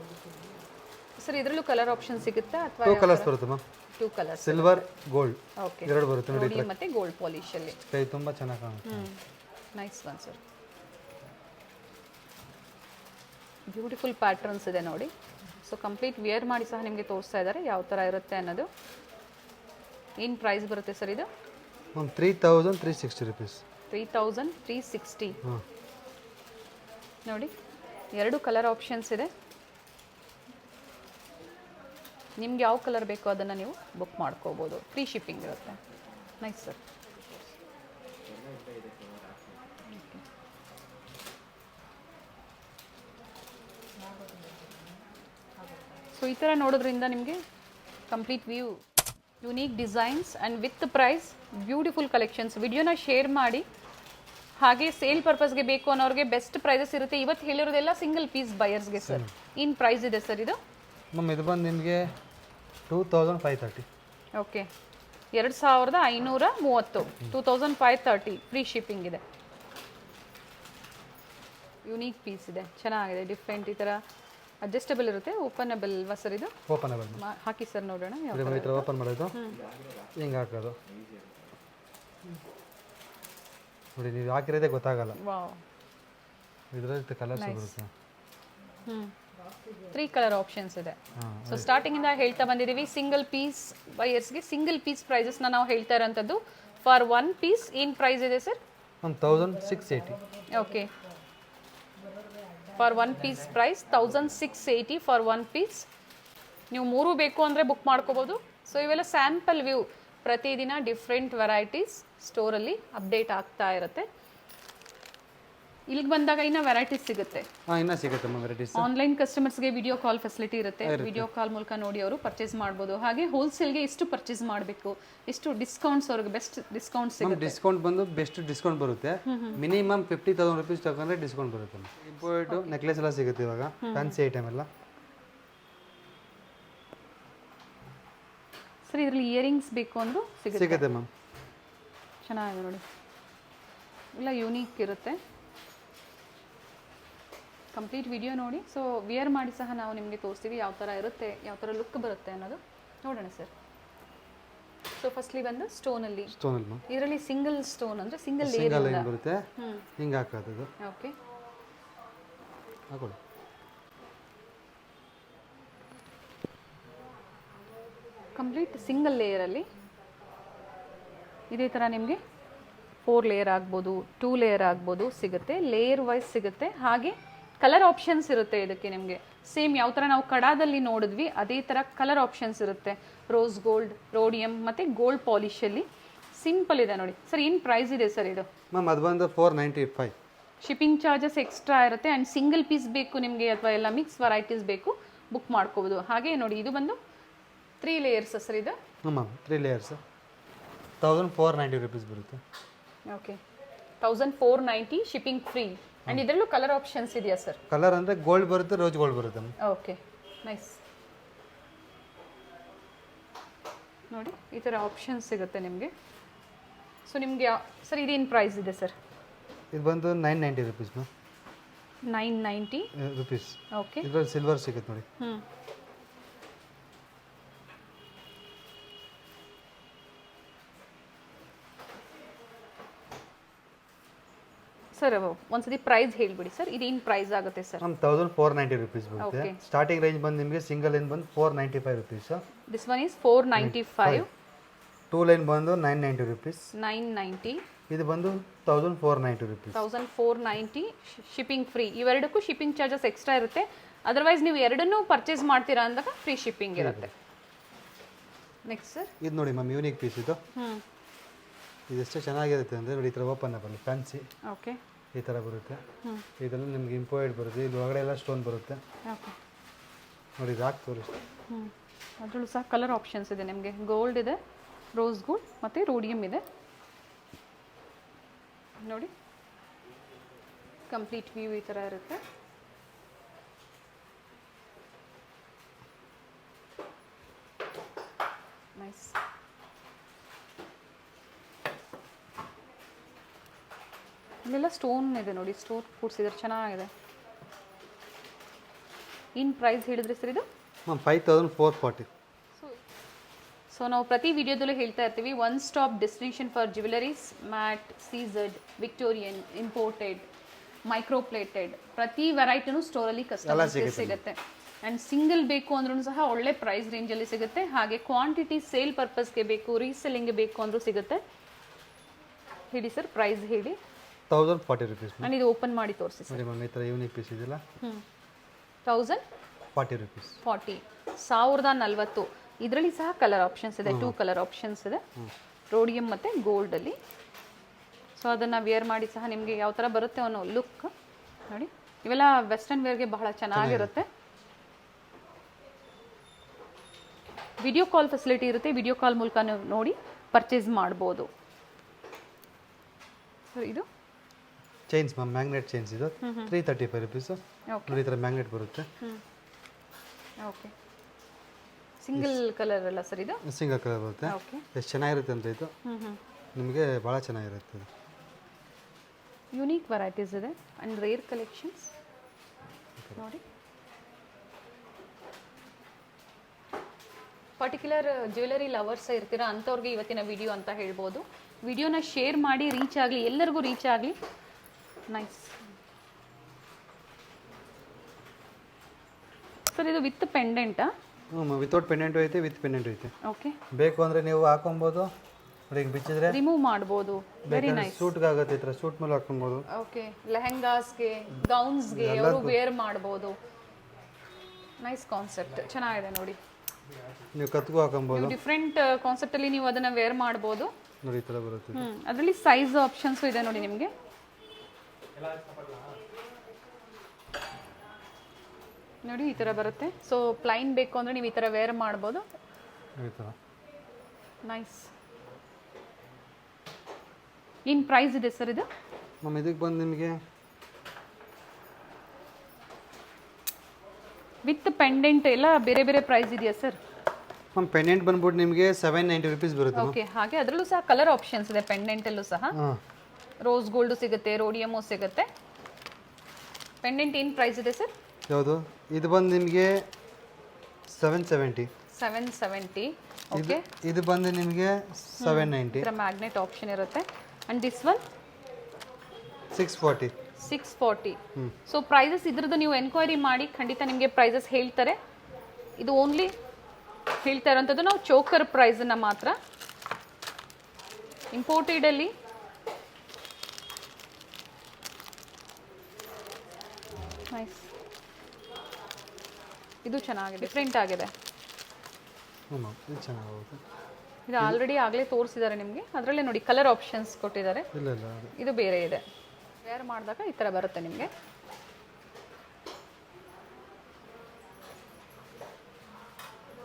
ಸರ್. ಇದರಲ್ಲೂ ಕಲರ್ ಆಪ್ಷನ್ ಸಿಗುತ್ತಾ ಅಥವಾ 2 ಕಲರ್ಸ್ ಬರುತ್ತೆ ma'am? 2 colours, silver gold okay, ಎರಡು ಬರುತ್ತೆ ನೋಡಿ. ನೋಡಿ ಮತ್ತೆ ಗೋಲ್ಡ್ ಪಾಲಿಶಲ್ಲಿ ಕೈ ತುಂಬ ಚೆನ್ನಾಗಿ ಕಾಣುತ್ತೆ. Nice one sir. Beautiful patterns ಇದೆ ನೋಡಿ. ಸೊ ಕಂಪ್ಲೀಟ್ ವೇರ್ ಮಾಡಿ ಸಹ ನಿಮಗೆ ತೋರಿಸ್ತಾ ಇದ್ದಾರೆ ಯಾವ ಥರ ಇರುತ್ತೆ ಅನ್ನೋದು. ಏನು ಪ್ರೈಸ್ ಬರುತ್ತೆ ಸರ್ ಇದು? Ma'am 3360 rupees. 3360 ಹಾಂ ನೋಡಿ. 2 ಕಲರ್ ಆಪ್ಷನ್ಸ್ ಇದೆ. ನಿಮ್ಗೆ ಯಾವ ಕಲರ್ ಬೇಕೋ ಅದನ್ನು ನೀವು ಬುಕ್ ಮಾಡ್ಕೋಬೋದು. ಫ್ರೀ ಶಿಪ್ಪಿಂಗ್ ಇರುತ್ತೆ. Nice sir. ಸೊ ಈ ಥರ ನೋಡೋದ್ರಿಂದ ನಿಮಗೆ complete view, unique designs and with price, beautiful collections. ವಿಡಿಯೋನ ಶೇರ್ ಮಾಡಿ. ಹಾಗೆ ಸೇಲ್ ಪರ್ಪಸ್ಗೆ ಬೇಕು ಅನ್ನೋರಿಗೆ ಬೆಸ್ಟ್ ಪ್ರೈಸಸ್ ಇರುತ್ತೆ. ಇವತ್ತು ಹೇಳಿರೋದೆಲ್ಲ ಸಿಂಗಲ್ ಪೀಸ್ ಬಯರ್ಸ್ಗೆ ಸರ್. ಏನು ಪ್ರೈಸ್ ಇದೆ ಸರ್ ಇದು? ಮ್ಯಾಮ್ ಇದು ಬಂದು ನಿಮಗೆ 2530. ಓಕೆ, 2530, 2530 ಫ್ರೀ ಶಿಪ್ಪಿಂಗ್ ಇದೆ. ಯುನೀಕ್ ಪೀಸ್ ಇದೆ, ಚೆನ್ನಾಗಿದೆ, ಡಿಫ್ರೆಂಟ್. ಈ ಥರ ಅಡ್ಜಸ್ಟಬಲ್ ಇರುತ್ತೆ. ಓಪನಬಲ್ ಅಲ್ವಾ ಸರ್ ಇದು? ಓಪನಬಲ್. ಹಾಕಿ ಸರ್ ನೋಡೋಣ. ಈ ಥರ ಓಪನ್ ಮಾಡೋದು, ಹಿಂಗೆ ಹಾಕೋದು ನೋಡಿ. ನೀವು ಹಾಕಿರೋದೇ ಗೊತ್ತಾಗಲ್ಲ. ವಾವ್, ಇದರಲ್ಲಿ ಕಲರ್ಸ್ ಬರುತ್ತೆ. 3 ಕಲರ್ ಆಪ್ಷನ್ಸ್ ಇದೆ. ಸೊ ಸ್ಟಾರ್ಟಿಂಗಿಂದ ಹೇಳ್ತಾ ಬಂದಿದ್ದೀವಿ, ಸಿಂಗಲ್ ಪೀಸ್ ಬಯರ್ಸ್ಗೆ ಸಿಂಗಲ್ ಪೀಸ್ ಪ್ರೈಸಸ್ನ ನಾವು ಹೇಳ್ತಾ ಇರೋಂಥದ್ದು. ಫಾರ್ 1 ಪೀಸ್ ಏನು ಪ್ರೈಸ್ ಇದೆ sir? 1680. Okay, for 1 piece price 1680 for 1 piece. ನೀವು 3 ಬೇಕು ಅಂದರೆ ಬುಕ್ ಮಾಡ್ಕೋಬೋದು. ಸೊ ಇವೆಲ್ಲ ಸ್ಯಾಂಪಲ್ ವ್ಯೂ. ಪ್ರತಿದಿನ ಡಿಫ್ರೆಂಟ್ ವೆರೈಟೀಸ್ ಸ್ಟೋರಲ್ಲಿ ಅಪ್ಡೇಟ್ ಆಗ್ತಾ ಇರುತ್ತೆ. ಇಲ್ಲಿಗೆ ಬಂದಾಗ ಇನ್ನೂ ವೆರೈಟೀಸ್ ಸಿಗುತ್ತೆ. ಇನ್ನೂ ಸಿಗುತ್ತೆ ವೆರೈಟೀಸ್. ಆನ್ಲೈನ್ ಕಸ್ಟಮರ್ಸ್ಗೆ ವಿಡಿಯೋ ಕಾಲ್ ಫೆಸಿಲಿಟಿ ಇರುತ್ತೆ. ವಿಡಿಯೋ ಕಾಲ್ ಮೂಲಕ ನೋಡಿ ಅವರು ಪರ್ಚೇಸ್ ಮಾಡ್ಬೋದು. ಹಾಗೆ ಹೋಲ್ಸೇಲ್ಗೆ ಎಷ್ಟು ಪರ್ಚೇಸ್ ಮಾಡಬೇಕು, ಎಷ್ಟು ಡಿಸ್ಕೌಂಟ್ಸ್, ಅವ್ರಿಗೆ ಬೆಸ್ಟ್ ಡಿಸ್ಕೌಂಟ್ ಸಿಗುತ್ತೆ. ಡಿಸ್ಕೌಂಟ್ ಬಂದು ಬೆಸ್ಟ್ ಡಿಸ್ಕೌಂಟ್ ಬರುತ್ತೆ. ಮಿನಿಮಮ್ 50,000 ರುಪೀಸ್ ತಗೊಂಡ್ರೆ ಡಿಸ್ಕೌಂಟ್ ಬರುತ್ತೆ. ಇಂಪೋರ್ಟು ನೆಕ್ಲೆಸ್ ಎಲ್ಲ ಸಿಗುತ್ತೆ ಇವಾಗ, ಫ್ಯಾನ್ಸಿ ಐಟಮ್ ಎಲ್ಲ. ಸರ್ ಇದರಲ್ಲಿ ಇಯರಿಂಗ್ಸ್ ಬೇಕು ಅಂದರೂ ಸಿಗುತ್ತೆ ಮ್ಯಾಮ್. ಚೆನ್ನಾಗಿದೆ ನೋಡಿ, ಎಲ್ಲ ಯೂನಿಕ್ ಇರುತ್ತೆ. ಕಂಪ್ಲೀಟ್ ವಿಡಿಯೋ ನೋಡಿ. ಸೊ ವಿಯರ್ ಮಾಡಿ ಸಹ ನಾವು ನಿಮಗೆ ತೋರಿಸ್ತೀವಿ ಯಾವ ಥರ ಇರುತ್ತೆ, ಯಾವ ಥರ ಲುಕ್ ಬರುತ್ತೆ ಅನ್ನೋದು. ನೋಡೋಣ ಸರ್. ಸೊ ಫಸ್ಟ್ಲಿ ಬಂದು ಸ್ಟೋನಲ್ಲಿ ಇದರಲ್ಲಿ ಸಿಂಗಲ್ ಸ್ಟೋನ್ ಅಂದರೆ ಸಿಂಗಲ್ ಲೇಯರ್ ಬರುತ್ತೆ. ಹಿಂಗೆ ಹಾಕೋದು. ಓಕೆ, ಹಾಕೊಳ್ಳಿ. ಕಂಪ್ಲೀಟ್ ಸಿಂಗಲ್ ಲೇಯರಲ್ಲಿ ಇದೇ ಥರ ನಿಮಗೆ 4 ಲೇಯರ್ ಆಗ್ಬೋದು, 2 ಲೇಯರ್ ಆಗ್ಬೋದು ಸಿಗುತ್ತೆ. ಲೇಯರ್ ವೈಸ್ ಸಿಗುತ್ತೆ. ಹಾಗೆ ಕಲರ್ ಆಪ್ಷನ್ಸ್ ಇರುತ್ತೆ ಇದಕ್ಕೆ ನಿಮಗೆ. ಸೇಮ್ ಯಾವ ಥರ ನಾವು ಕಡಾದಲ್ಲಿ ನೋಡಿದ್ವಿ ಅದೇ ಥರ ಕಲರ್ ಆಪ್ಷನ್ಸ್ ಇರುತ್ತೆ. ರೋಸ್ ಗೋಲ್ಡ್, ರೋಡಿಯಮ್ ಮತ್ತು ಗೋಲ್ಡ್ ಪಾಲಿಶಲ್ಲಿ ಸಿಂಪಲ್ ಇದೆ ನೋಡಿ. ಸರ್ ಏನು ಪ್ರೈಸ್ ಇದೆ ಸರ್ ಇದು? ಮ್ಯಾಮ್ ಅದು ಬಂದು 495. ಶಿಪ್ಪಿಂಗ್ ಚಾರ್ಜಸ್ ಎಕ್ಸ್ಟ್ರಾ ಇರುತ್ತೆ. ಆ್ಯಂಡ್ ಸಿಂಗಲ್ ಪೀಸ್ ಬೇಕು ನಿಮಗೆ ಅಥವಾ ಎಲ್ಲ ಮಿಕ್ಸ್ ವೆರೈಟೀಸ್ ಬೇಕು ಬುಕ್ ಮಾಡ್ಕೋಬೋದು. ಹಾಗೆ ನೋಡಿ ಇದು ಬಂದು 3 ಲೇಯರ್ಸ್ ಸರ್ ಇದು? ಮ್ಯಾಮ್ 3 ಲೇಯರ್ಸ್ 1490 ರುಪೀಸ್ ಬರುತ್ತೆ. Okay, 1490 shipping free. ಆ್ಯಂಡ್ ಇದರಲ್ಲೂ ಕಲರ್ ಆಪ್ಷನ್ಸ್ ಇದೆಯಾ ಸರ್? ಕಲರ್ ಅಂದರೆ ಗೋಲ್ಡ್ ಬರುತ್ತೆ, ರೋಸ್ ಗೋಲ್ಡ್ ಬರುತ್ತೆ. Okay, nice. ನೋಡಿ ಈ ಥರ ಆಪ್ಷನ್ಸ್ ಸಿಗುತ್ತೆ ನಿಮಗೆ. ಸೊ ನಿಮಗೆ ಸರ್ ಇದೇನು ಪ್ರೈಸ್ ಇದೆ ಸರ್? ಇದು ಬಂದು 990 ರುಪೀಸ್ ಮ್ಯಾಮ್. 990 ರುಪೀಸ್. ಓಕೆ, ಇದರಲ್ಲಿ ಸಿಲ್ವರ್ ಸಿಗುತ್ತೆ ನೋಡಿ. ಸರ್ ಒಂದ್ಸತಿ ಪ್ರೈಸ್ ಹೇಳ್ಬಿಡಿ ಸರ್, ಇದೇನು ಪ್ರೈಸ್ ಆಗುತ್ತೆ ಸರ್? ಮ್ಯಾಮ್ 1490 ರುಪೀಸ್ ಬರುತ್ತೆ. Okay. ಸ್ಟಾರ್ಟಿಂಗ್ ರೇಂಜ್ ಬಂದು ನಿಮಗೆ ಸಿಂಗಲ್ ಲೈನ್ ಬಂದು 495 rupees. This one is 495. 2 line ಬಂದು 990 ರುಪೀಸ್. 990. ಇದು ಬಂದು 1490 ರುಪೀಸ್. 1490 shipping free. ಇವೆರಡಕ್ಕೂ ಶಿಪ್ಪಿಂಗ್ ಚಾರ್ಜಸ್ ಎಕ್ಸ್ಟ್ರಾ ಇರುತ್ತೆ. ಅದರ್ವೈಸ್ ನೀವು ಎರಡನ್ನೂ ಪರ್ಚೇಸ್ ಮಾಡ್ತೀರಾ ಅಂದಾಗ ಫ್ರೀ ಶಿಪ್ಪಿಂಗ್ ಇರುತ್ತೆ. ನೆಕ್ಸ್ಟ್ ಸರ್, ಇದು ನೋಡಿ ಮ್ಯಾಮ್ ಯೂನಿಕ್ ಪೀಸ್ ಇದು. ಹ್ಞೂ ಇದೆಷ್ಟು ಚೆನ್ನಾಗಿರುತ್ತೆ ಅಂದರೆ ನೋಡಿ, ಈ ಥರ ಓಪನ್ ಬರಲ್ಲ, ಫ್ಯಾನ್ಸಿ ಓಕೆ. ಈ ಥರ ಬರುತ್ತೆ. ಹ್ಞೂ ಇದೆಲ್ಲ ನಿಮ್ಗೆ ಇಂಪೋರ್ಟೆಡ್ ಬರುತ್ತೆ. ಇದು ಒಳಗಡೆ ಎಲ್ಲ ಸ್ಟೋನ್ ಬರುತ್ತೆ ಓಕೆ. ನೋಡಿ, ಇದು ಹಾಕಿ ತೋರಿಸ್ತೀನಿ. ಹ್ಞೂ ಅದರಲ್ಲೂ ಸಹ ಕಲರ್ ಆಪ್ಷನ್ಸ್ ಇದೆ ನಿಮಗೆ. ಗೋಲ್ಡ್ ಇದೆ, ರೋಸ್ ಗೋಲ್ಡ್ ಮತ್ತು ರೋಡಿಯಮ್ ಇದೆ. ನೋಡಿ ಕಂಪ್ಲೀಟ್ ವ್ಯೂ ಈ ಥರ ಇರುತ್ತೆ. ನೈಸ್. ಇಲ್ಲೆಲ್ಲ ಸ್ಟೋನ್ ಇದೆ ನೋಡಿ, ಸ್ಟೋನ್ ಕೂಡ್ಸಿದ್ರೆ ಚೆನ್ನಾಗಿದೆ. ಏನು ಪ್ರೈಸ್ ಹೇಳಿದ್ರಿ ಸರ್ ಇದು? ಮ್ಯಾಮ್ 5440. ಸೊ ನಾವು ಪ್ರತಿ ವಿಡಿಯೋದಲ್ಲೂ ಹೇಳ್ತಾ ಇರ್ತೀವಿ, one stop destination for jewelleries, matte, ಸೀಸರ್ಡ್, ವಿಕ್ಟೋರಿಯನ್, ಇಂಪೋರ್ಟೆಡ್, ಮೈಕ್ರೋಪ್ಲೇಟೆಡ್, ಪ್ರತಿ ವೆರೈಟಿನೂ ಸ್ಟೋರಲ್ಲಿ ಕಸ್ಟಮೈಸ್ ಸಿಗುತ್ತೆ. ಆ್ಯಂಡ್ ಸಿಂಗಲ್ ಬೇಕು ಅಂದ್ರೂ ಸಹ ಒಳ್ಳೆ ಪ್ರೈಸ್ ರೇಂಜಲ್ಲಿ ಸಿಗುತ್ತೆ. ಹಾಗೆ ಕ್ವಾಂಟಿಟಿ ಸೇಲ್ ಪರ್ಪಸ್ಗೆ ಬೇಕು, ರೀಸೆಲ್ಲಿಂಗ್ಗೆ ಬೇಕು ಅಂದರೂ ಸಿಗುತ್ತೆ. ಹೇಳಿ ಸರ್, ಪ್ರೈಸ್ ಹೇಳಿ. 1040 ರುಪೀಸ್. ನಾನು ಇದು ಓಪನ್ ಮಾಡಿ ತೋರಿಸಿ ಸರ್. ನೋಡಿ ಮ್ಯಾಮ್, ಈ ಥರ ಯೂನಿಕ್ ಪೀಸ್ ಇದೆಯಲ್ಲ. 1040 ರುಪೀಸ್. 1040. ಇದರಲ್ಲಿ ಸಹ ಕಲರ್ ಆಪ್ಷನ್ಸ್ ಇದೆ, 2 ಕಲರ್ ಆಪ್ಷನ್ಸ್ ಇದೆ, ರೋಡಿಯಮ್ ಮತ್ತು ಗೋಲ್ಡಲ್ಲಿ. ಸೊ ಅದನ್ನು ವೇರ್ ಮಾಡಿ ಸಹ ನಿಮಗೆ ಯಾವ ಥರ ಬರುತ್ತೆ ಅನ್ನೋ ಲುಕ್ ನೋಡಿ. ಇವೆಲ್ಲ ವೆಸ್ಟರ್ನ್ ವೇರ್ಗೆ ಬಹಳ ಚೆನ್ನಾಗಿರುತ್ತೆ. ವಿಡಿಯೋ ಕಾಲ್ ಫೆಸಿಲಿಟಿ ಇರುತ್ತೆ, ವಿಡಿಯೋ ಕಾಲ್ ಮೂಲಕ ನೀವು ನೋಡಿ ಪರ್ಚೇಸ್ ಮಾಡ್ಬೋದು. ಸರ್ ಇದು ಚೈನ್ಸ್ ಮ್ಯಾಮ್, ಮ್ಯಾಗ್ನೆಟ್ ಚೈನ್ಸ್ ಇದು 335 ರುಪೀಸ್. ಓಕೆ ನೋಡಿ, ಈ ಥರ ಮ್ಯಾಗ್ನೆಟ್ ಬರುತ್ತೆ. ಓಕೆ. ಸಿಂಗಲ್ ಕಲರ್ ಅಲ್ಲ ಸರ್ ಇದು? ಸಿಂಗಲ್ ಕಲರ್ ಬರುತ್ತೆ. ಓಕೆ. ಎಷ್ಟು ಚೆನ್ನಾಗಿರುತ್ತೆ ಅಂತ ಇದು ನಿಮಗೆ ಭಾಳ ಚೆನ್ನಾಗಿರುತ್ತೆ. ಇದು ಯುನೀಕ್ ವೆರೈಟೀಸ್ ಇದೆ ಆ್ಯಂಡ್ ರೇರ್ ಕಲೆಕ್ಷನ್ಸ್ ನೋಡಿ. ಪರ್ಟಿಕ್ಯುಲರ್ ಜ್ಯುವೆಲರಿ ಲವರ್ಸ್ ಇರ್ತೀರಾ ಅಂಥವ್ರಿಗೆ ಇವತ್ತಿನ ವಿಡಿಯೋ ಅಂತ ಹೇಳ್ಬೋದು. ವಿಡಿಯೋನ ಶೇರ್ ಮಾಡಿ, ರೀಚ್ ಆಗಲಿ, ಎಲ್ಲರಿಗೂ ರೀಚ್ ಆಗಲಿ. Nice sir. ಇದು ವಿತ್ ಪೆಂಡೆಂಟಾ? ಹ್ಞೂ, ವಿತೌಟ್ ಪೆಂಡೆಂಟು ಐತೆ, ವಿತ್ ಪೆಂಡೆಂಟು ಐತೆ. ಓಕೆ. ಬೇಕು ಅಂದರೆ ನೀವು ಹಾಕೊಬೋದು. ನೋಡಿ, ಈಗ ಬಿಚ್ಚಿದ್ರೆ ರಿಮೂವ್ ಮಾಡ್ಬೋದು. Very nice. ಸೂಟ್ಗೆ ಆಗುತ್ತೆ, ಈ ಥರ ಸೂಟ್ ಮೇಲೆ ಹಾಕೊಬೋದು. ಓಕೆ. ಲೆಹೆಂಗಾಸ್ಗೆ, ಗೌನ್ಸ್ಗೆ ಅವರು ವೇರ್ ಮಾಡ್ಬೋದು. ನೈಸ್ ಕಾನ್ಸೆಪ್ಟ್, ಚೆನ್ನಾಗಿದೆ ನೋಡಿ. ನೀವು ಕತ್ಗೂ ಹಾಕೊಬೋದು. ಡಿಫ್ರೆಂಟ್ ಕಾನ್ಸೆಪ್ಟಲ್ಲಿ ನೀವು ಅದನ್ನು ವೇರ್ ಮಾಡ್ಬೋದು. ನೋಡಿ, ಈ ಥರ ಬರುತ್ತೆ. ಅದರಲ್ಲಿ ಸೈಜ್ ಆಪ್ಷನ್ಸು ಇದೆ ನೋಡಿ ನಿಮಗೆ. ನೋಡಿ ಈ ಥರ ಬರುತ್ತೆ. ಸೊ ಪ್ಲೈನ್ ಬೇಕು ಅಂದರೆ ನೀವು ಈ ಥರ ವೇರ್ ಮಾಡ್ಬೋದು. ಈ ಥರ ನೈಸ್. ಏನು ಪ್ರೈಸ್ ಇದೆ ಸರ್ ಇದು? ಮ್ಯಾಮ್, ಇದಕ್ಕೆ ಬಂದು ನಿಮಗೆ ವಿತ್ ಪೆಂಡೆಂಟ್ ಎಲ್ಲ ಬೇರೆ ಬೇರೆ ಪ್ರೈಸ್ ಇದೆಯಾ ಸರ್? ಮ್ಯಾಮ್, ಪೆಂಡೆಂಟ್ ಬಂದ್ಬಿಟ್ಟು ನಿಮಗೆ 790 ರುಪೀಸ್ ಬರುತ್ತೆ. ಓಕೆ. ಹಾಗೆ ಅದರಲ್ಲೂ ಸಹ ಕಲರ್ ಆಪ್ಷನ್ಸ್ ಇದೆ ಪೆಂಡೆಂಟಲ್ಲೂ ಸಹ. ಹಾಂ, ರೋಸ್ ಗೋಲ್ಡು ಸಿಗುತ್ತೆ, ರೋಡಿಯಮು ಸಿಗುತ್ತೆ. ಪೆಂಡೆಂಟ್ ಏನು ಪ್ರೈಸ್ ಇದೆ ಸರ್? ಯಾವುದು? ಇದು ಬಂದು ನಿಮಗೆ 770. 770. ಓಕೆ. ಇದು ಬಂದು ನಿಮಗೆ 790. ಇದರ ಮ್ಯಾಗ್ನೆಟ್ ಆಪ್ಷನ್ ಇರುತ್ತೆ. And this one 640. 640. So prices ಇದ್ರದ್ದು ನೀವು ಎನ್ಕ್ವೈರಿ ಮಾಡಿ, ಖಂಡಿತ ನಿಮಗೆ ಪ್ರೈಸಸ್ ಹೇಳ್ತಾರೆ. ಇದು ಓನ್ಲಿ ಹೇಳ್ತಾ ಇರೋಂಥದ್ದು ನಾವು ಚೋಕರ್ ಪ್ರೈಸನ್ನು ಮಾತ್ರ. ಇಂಪೋರ್ಟೆಡಲ್ಲಿ ನೈಸ್. ಇದು ಚೆನ್ನಾಗಿದೆ, ಡಿಫ್ರೆಂಟ್ ಆಗಿದೆ. ಹ್ಞೂ ಮ್ಯಾಮ್, ಇದು ಚೆನ್ನಾಗುತ್ತೆ. ಇದು ಆಲ್ರೆಡಿ ಆಗಲೇ ತೋರಿಸಿದ್ದಾರೆ ನಿಮಗೆ. ಅದರಲ್ಲೇ ನೋಡಿ ಕಲರ್ ಆಪ್ಷನ್ಸ್ ಕೊಟ್ಟಿದ್ದಾರೆ. ಇಲ್ಲ ಇಲ್ಲ, ಇದು ಬೇರೆ ಇದೆ. ವೇರ್ ಮಾಡಿದಾಗ ಈ ಥರ ಬರುತ್ತೆ ನಿಮಗೆ.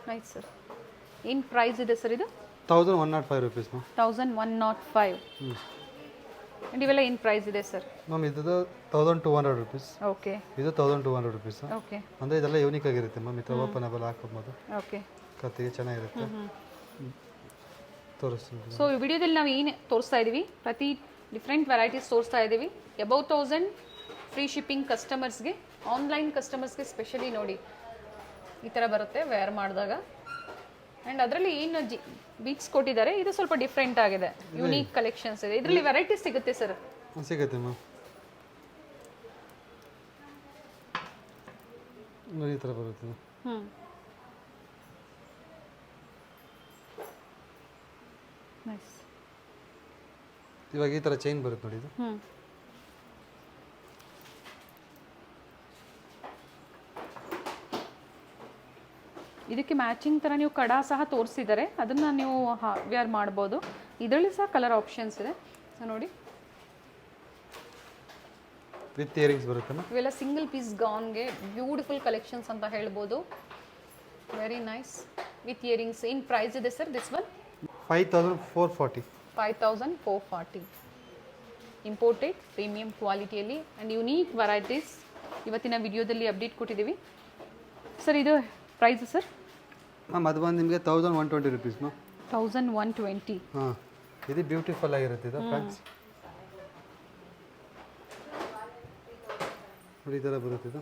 Nice sir. ಏನು ಪ್ರೈಸ್ ಇದೆ ಸರ್ ಇದು? 1105 ರುಪೀಸ್ ಮ್ಯಾಮ್. 1105. ಆ್ಯಂಡ್ ಇವೆಲ್ಲ ಏನು ಪ್ರೈಸ್ ಇದೆ ಸರ್? ಮ್ಯಾಮ್, ಇದು 1200 ರುಪೀಸ್. ಓಕೆ. ಇದು 1200 ರುಪೀಸ್. ಓಕೆ. ಅಂದರೆ ಇದೆಲ್ಲ ಯೂನಿಕ್ ಆಗಿರುತ್ತೆ ಮ್ಯಾಮ್. ಈ ಥರ ಓಪನಬಲ್ ಹಾಕೋಬೋದು. ಓಕೆ. ಕತ್ತಿಗೆ ಚೆನ್ನಾಗಿರುತ್ತೆ. ತೋರಿಸ್ತೀನಿ. ಸೊ ಈ ವಿಡಿಯೋದಲ್ಲಿ ನಾವು ಏನು ತೋರಿಸ್ತಾ ಇದ್ದೀವಿ, ಪ್ರತಿ ಡಿಫ್ರೆಂಟ್ ವೆರೈಟೀಸ್ ತೋರಿಸ್ತಾ ಇದ್ದೀವಿ. ಅಬೌವ್ 1000 ಫ್ರೀ ಶಿಪ್ಪಿಂಗ್ ಕಸ್ಟಮರ್ಸ್ಗೆ, ಆನ್ಲೈನ್ ಕಸ್ಟಮರ್ಸ್ಗೆ ಸ್ಪೆಷಲಿ ನೋಡಿ ಈ ಥರ ಬರುತ್ತೆ ವೇರ್ ಮಾಡಿದಾಗ. ಆ್ಯಂಡ್ ಅದರಲ್ಲಿ ಏನು ಬೀಟ್ಸ್ ಕೊಟ್ಟಿದ್ದಾರೆ, ಇದು ಸ್ವಲ್ಪ ಡಿಫ್ರೆಂಟ್ ಆಗಿದೆ, ಯುನೀಕ್ ಕಲೆಕ್ಷನ್ಸ್ ಇದೆ. ಇದರಲ್ಲಿ ವೆರೈಟೀಸ್ ಸಿಗುತ್ತೆ ಸರ್? ಸಿಗುತ್ತೆ ಮ್ಯಾಮ್. ನೋಡಿ ಈ ಥರ ಬರುತ್ತೆ ಹ್ಞೂ ನೈಸ್. ಇವಾಗ ಈ ಥರ ಚೈನ್ ಬರುತ್ತೆ ನೋಡಿ ಇದು. ಹ್ಞೂ ಇದಕ್ಕೆ ಮ್ಯಾಚಿಂಗ್ ಥರ ನೀವು ಕಡ ಸಹ ತೋರಿಸಿದ್ದಾರೆ, ಅದನ್ನು ನೀವು ವೇರ್ ಮಾಡ್ಬೋದು. ಇದರಲ್ಲಿ ಸಹ ಕಲರ್ ಆಪ್ಷನ್ಸ್ ಇದೆ. ಸೊ ನೋಡಿ, ವಿತ್ ಇಯರಿಂಗ್ಸ್ ಬರುತ್ತಲ್ಲ. ಇವೆಲ್ಲ ಸಿಂಗಲ್ ಪೀಸ್ ಗೌನ್ಗೆ ಬ್ಯೂಟಿಫುಲ್ ಕಲೆಕ್ಷನ್ಸ್ ಅಂತ ಹೇಳ್ಬೋದು. Very nice with earrings. ಏನು ಪ್ರೈಸ್ ಇದೆ sir this one? 5440. 5440. Imported premium ಕ್ವಾಲಿಟಿಯಲ್ಲಿ ಆ್ಯಂಡ್ ಯುನೀಕ್ ವೆರೈಟೀಸ್ ಇವತ್ತಿನ ವಿಡಿಯೋದಲ್ಲಿ ಅಪ್ಡೇಟ್ ಕೊಟ್ಟಿದ್ದೀವಿ. ಸರ್ ಇದು ಪ್ರೈಸ್ ಸರ್? ಮ್ಯಾಮ್ ಅದು ಬಂದು ನಿಮಗೆ 1120 ರುಪೀಸ್ ಮ್ಯಾಮ್. 1120. ಹಾಂ, ಇದು ಬ್ಯೂಟಿಫುಲ್ ಆಗಿರುತ್ತೆ ಇದು ಫ್ಯಾನ್ಸಿ. ನೋಡಿ ಈ ಥರ ಬರುತ್ತೆ ಇದು.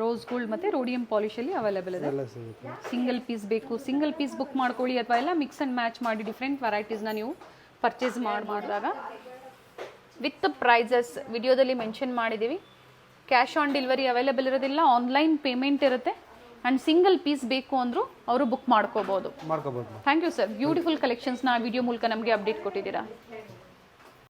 ರೋಸ್ ಗೋಲ್ಡ್ ಮತ್ತು ರೋಡಿಯಂ ಪಾಲಿಶಲ್ಲಿ ಅವೈಲೇಬಲ್ ಇದೆ. ಎಲ್ಲ ಸಿಗುತ್ತೆ. ಸಿಂಗಲ್ ಪೀಸ್ ಬೇಕು, ಸಿಂಗಲ್ ಪೀಸ್ ಬುಕ್ ಮಾಡ್ಕೊಳ್ಳಿ, ಅಥವಾ ಎಲ್ಲ ಮಿಕ್ಸ್ ಆ್ಯಂಡ್ ಮ್ಯಾಚ್ ಮಾಡಿ ಡಿಫ್ರೆಂಟ್ ವೆರೈಟೀಸ್ನ ನೀವು ಪರ್ಚೇಸ್ ಮಾಡಿದಾಗ ವಿತ್ ಪ್ರೈಸಸ್ ವಿಡಿಯೋದಲ್ಲಿ ಮೆನ್ಷನ್ ಮಾಡಿದ್ದೀವಿ. ಕ್ಯಾಶ್ ಆನ್ ಡೆಲಿವರಿ ಅವೈಲೇಬಲ್ ಇರೋದಿಲ್ಲ, ಆನ್ಲೈನ್ ಪೇಮೆಂಟ್ ಇರುತ್ತೆ. ಆ್ಯಂಡ್ ಸಿಂಗಲ್ ಪೀಸ್ ಬೇಕು ಅಂದರೂ ಅವರು ಬುಕ್ ಮಾಡ್ಕೋಬೋದು. ಮಾಡ್ಕೋಬೋದು. ಥ್ಯಾಂಕ್ ಯು ಸರ್, ಬ್ಯೂಟಿಫುಲ್ ಕಲೆಕ್ಷನ್ಸ್ನ ವಿಡಿಯೋ ಮೂಲಕ ನಮಗೆ ಅಪ್ಡೇಟ್ ಕೊಟ್ಟಿದ್ದೀರಾ.